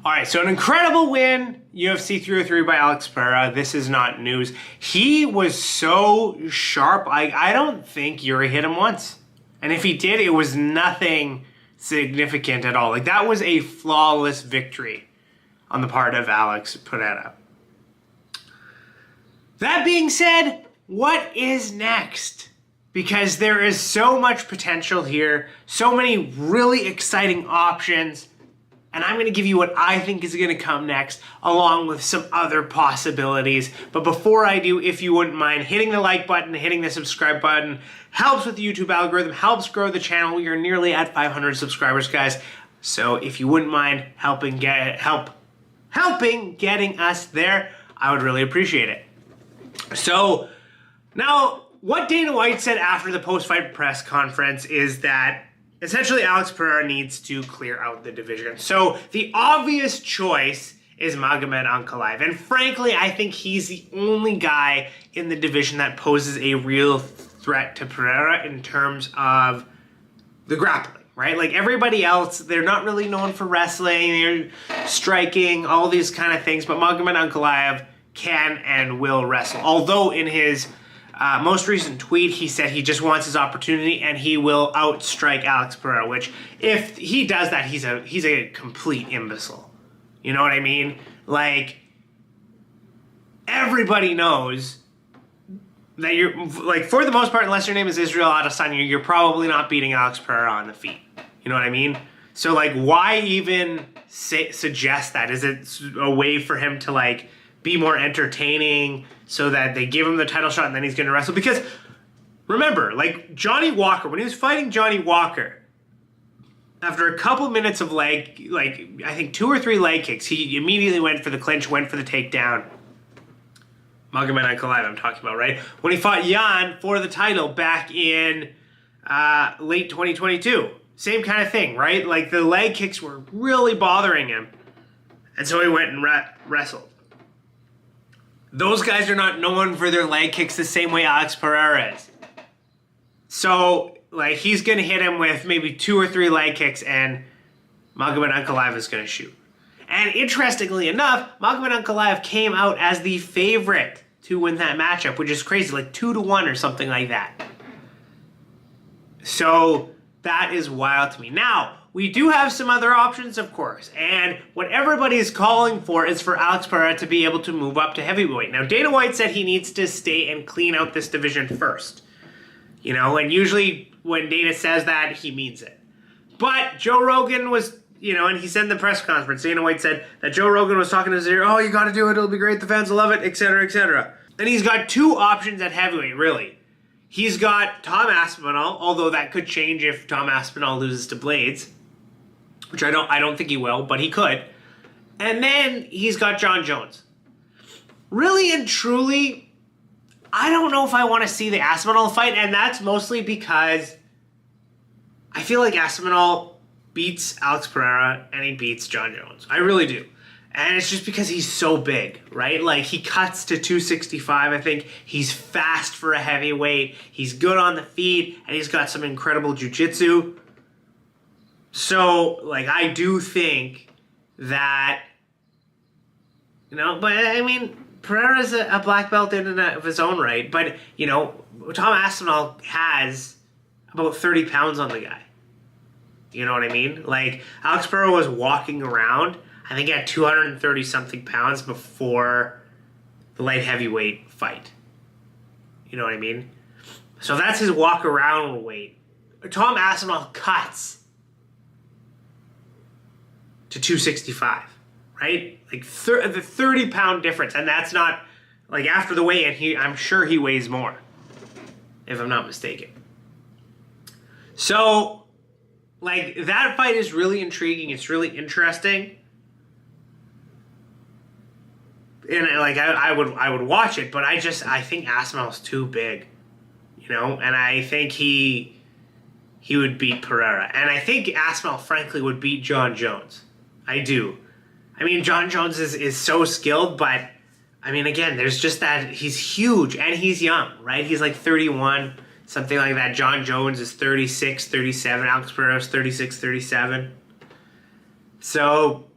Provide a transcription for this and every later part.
All right, so an incredible win, UFC 303 by Alex Pereira. This is not news. He was so sharp. I don't think Yuri hit him once. And if he did, it was nothing significant at all. Like, that was a flawless victory on the part of Alex Pereira. That being said, what is next? Because there is so much potential here, so many really exciting options. And I'm going to give you what I think is going to come next, along with some other possibilities. But before I do, if you wouldn't mind hitting the like button, hitting the subscribe button, helps with the YouTube algorithm, helps grow the channel. We are nearly at 500 subscribers, guys. So if you wouldn't mind helping getting us there, I would really appreciate it. So now, what Dana White said after the post-fight press conference is that essentially Alex Pereira needs to clear out the division. So the obvious choice is Magomed Anklaev. And frankly, I think he's the only guy in the division that poses a real threat to Pereira in terms of the grappling, right? Like everybody else, they're not really known for wrestling, they're striking, all these kind of things. But Magomed Anklaev can and will wrestle. Although in his most recent tweet, he said he just wants his opportunity and he will outstrike Alex Pereira, which if he does that, he's a complete imbecile. You know what I mean? Like, everybody knows that you're, like, for the most part, unless your name is Israel Adesanya, you're probably not beating Alex Pereira on the feet. You know what I mean? So, like, why even suggest that? Is it a way for him to, like, be more entertaining so that they give him the title shot and then he's going to wrestle? Because remember, like Johnny Walker, when he was fighting Johnny Walker, after a couple minutes of I think 2 or 3 leg kicks, he immediately went for the clinch, went for the takedown. Magomed Anklaev I'm talking about, right? When he fought Jan for the title back in late 2022. Same kind of thing, right? Like the leg kicks were really bothering him. And so he went and wrestled. Those guys are not known for their leg kicks the same way Alex Pereira is. So, like, he's going to hit him with maybe 2 or 3 leg kicks, and Magomed Anklaev is going to shoot. And interestingly enough, Magomed Anklaev came out as the favorite to win that matchup, which is crazy, like 2-1 or something like that. So, that is wild to me. Now, we do have some other options, of course, and what everybody is calling for is for Alex Pereira to be able to move up to heavyweight. Now, Dana White said he needs to stay and clean out this division first. You know, and usually when Dana says that, he means it. But Joe Rogan was, you know, and he said in the press conference, Dana White said that Joe Rogan was talking to his ear, oh, you got to do it, it'll be great, the fans will love it, etc., etc. And he's got 2 options at heavyweight, really. He's got Tom Aspinall, although that could change if Tom Aspinall loses to Blades, which I don't think he will, but he could. And then he's got Jon Jones. Really and truly, I don't know if I want to see the Aspinall fight, and that's mostly because I feel like Aspinall beats Alex Pereira and he beats Jon Jones. I really do. And it's just because he's so big, right? Like, he cuts to 265, I think. He's fast for a heavyweight. He's good on the feet, and he's got some incredible jiu-jitsu. So, like, I do think that, you know, but I mean, Pereira's a black belt in and of his own right. But, you know, Tom Aspinall has about 30 pounds on the guy. You know what I mean? Like, Alex Pereira was walking around, I think, at 230-something pounds before the light heavyweight fight. You know what I mean? So that's his walk-around weight. Tom Aspinall cuts to 265, right? Like the 30-pound difference, and that's not, like, after the weigh-in, I'm sure he weighs more, if I'm not mistaken. So, like, that fight is really intriguing. It's really interesting. And, like, I would watch it, but I think Aspinall's too big, you know? And I think he would beat Pereira. And I think Aspinall, frankly, would beat Jon Jones. I do. I mean, Jon Jones is so skilled, but, I mean, again, there's just that he's huge and he's young, right? He's like 31, something like that. Jon Jones is 36, 37. Alex Pereira is 36, 37. So,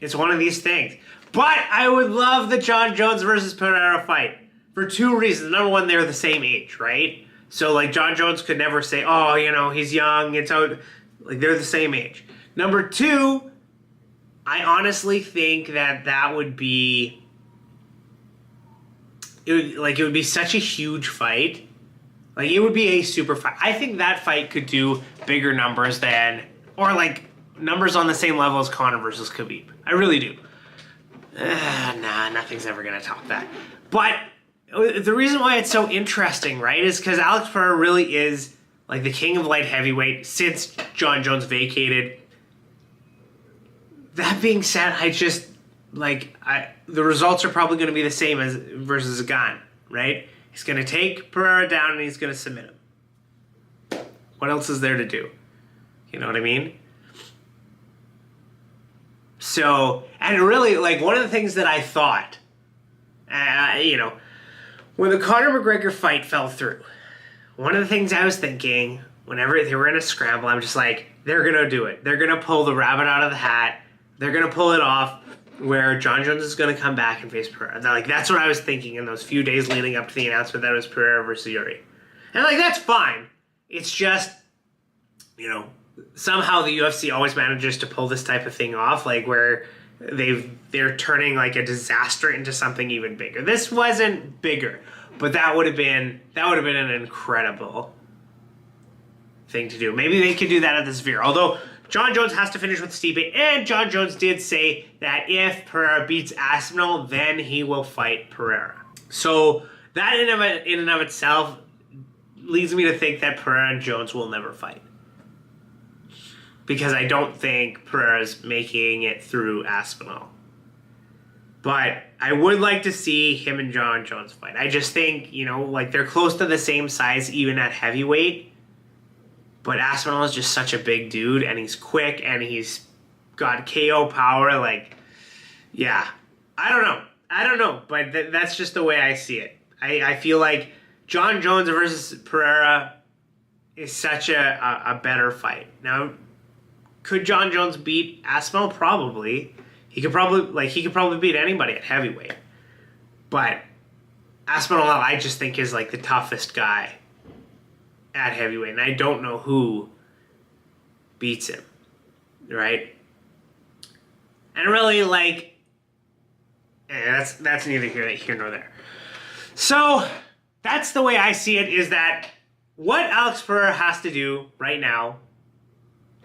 It's one of these things. But I would love the Jon Jones versus Pereira fight for two reasons. Number one, they're the same age, right? So, like, Jon Jones could never say, oh, you know, he's young. It's out. Like, they're the same age. Number two, I honestly think that would be, it would be such a huge fight. Like, it would be a super fight. I think that fight could do bigger numbers than, or like numbers on the same level as Conor versus Khabib. I really do. Nah, nothing's ever gonna top that. But the reason why it's so interesting, right, is because Alex Pereira really is like the king of light heavyweight since Jon Jones vacated. That being said, the results are probably going to be the same as versus Zagan, right? He's going to take Pereira down and he's going to submit him. What else is there to do? You know what I mean? So, and really, like, one of the things that I thought, you know, when the Conor McGregor fight fell through, one of the things I was thinking, whenever they were in a scramble, I'm just like, they're going to do it. They're going to pull the rabbit out of the hat. They're going to pull it off where Jon Jones is going to come back and face Pereira. Like, that's what I was thinking in those few days leading up to the announcement that it was Pereira versus Yuri. And, like, that's fine. It's just, you know, somehow the UFC always manages to pull this type of thing off, like, where they're turning, like, a disaster into something even bigger. This wasn't bigger, but that would have been an incredible thing to do. Maybe they could do that at the Sphere. Although Jon Jones has to finish with Stipe, and Jon Jones did say that if Pereira beats Aspinall, then he will fight Pereira. So that in and of itself leads me to think that Pereira and Jones will never fight. Because I don't think Pereira's making it through Aspinall. But I would like to see him and Jon Jones fight. I just think, you know, like, they're close to the same size even at heavyweight. But Aspinall is just such a big dude, and he's quick, and he's got KO power. Like, yeah, I don't know, but that's just the way I see it. I feel like Jon Jones versus Pereira is such a better fight. Now, could Jon Jones beat Aspinall? Probably. He could probably beat anybody at heavyweight. But Aspinall, I just think, is like the toughest guy at heavyweight, and I don't know who beats him, right? And really, like, that's neither here nor there. So that's the way I see it, is that what Alex Pereira has to do right now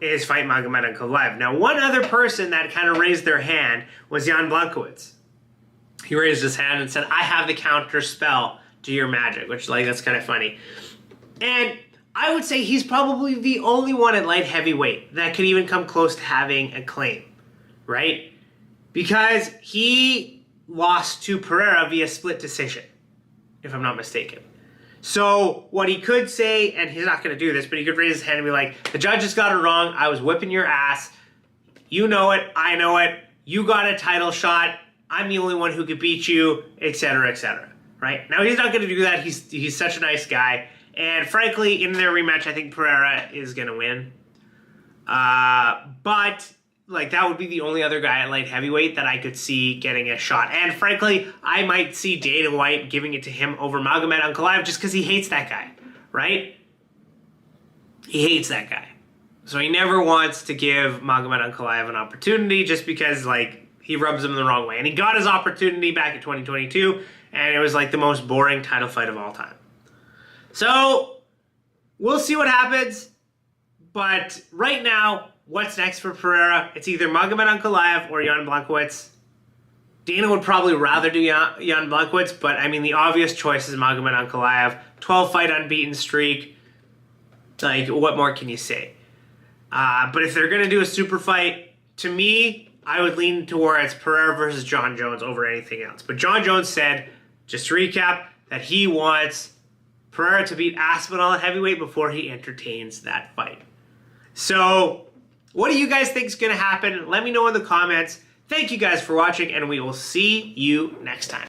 is fight Magomed Anklaev. Now, one other person that kind of raised their hand was Jan Blanchowiz. He raised his hand and said, I have the counter spell to your magic, which, like, that's kind of funny. And I would say he's probably the only one at light heavyweight that could even come close to having a claim, right? Because he lost to Pereira via split decision, if I'm not mistaken. So what he could say, and he's not going to do this, but he could raise his hand and be like, the judges got it wrong. I was whipping your ass. You know it. I know it. You got a title shot. I'm the only one who could beat you, etc., etc. Right? Now, he's not going to do that. He's such a nice guy. And frankly, in their rematch, I think Pereira is going to win. But, like, that would be the only other guy at light heavyweight that I could see getting a shot. And frankly, I might see Dana White giving it to him over Magomed Anklaev just because he hates that guy, right? He hates that guy. So he never wants to give Magomed Anklaev an opportunity just because, like, he rubs him the wrong way. And he got his opportunity back in 2022, and it was, like, the most boring title fight of all time. So, we'll see what happens, but right now, what's next for Pereira? It's either Magomed Anklaev or Jan Blanchowiz. Dana would probably rather do Jan Blanchowiz, but I mean, the obvious choice is Magomed Anklaev. 12-fight unbeaten streak. Like, what more can you say? But if they're going to do a super fight, to me, I would lean towards Pereira versus Jon Jones over anything else. But Jon Jones said, just to recap, that he wants Pereira to beat Aspinall at heavyweight before he entertains that fight. So, what do you guys think is going to happen? Let me know in the comments. Thank you guys for watching, and we will see you next time.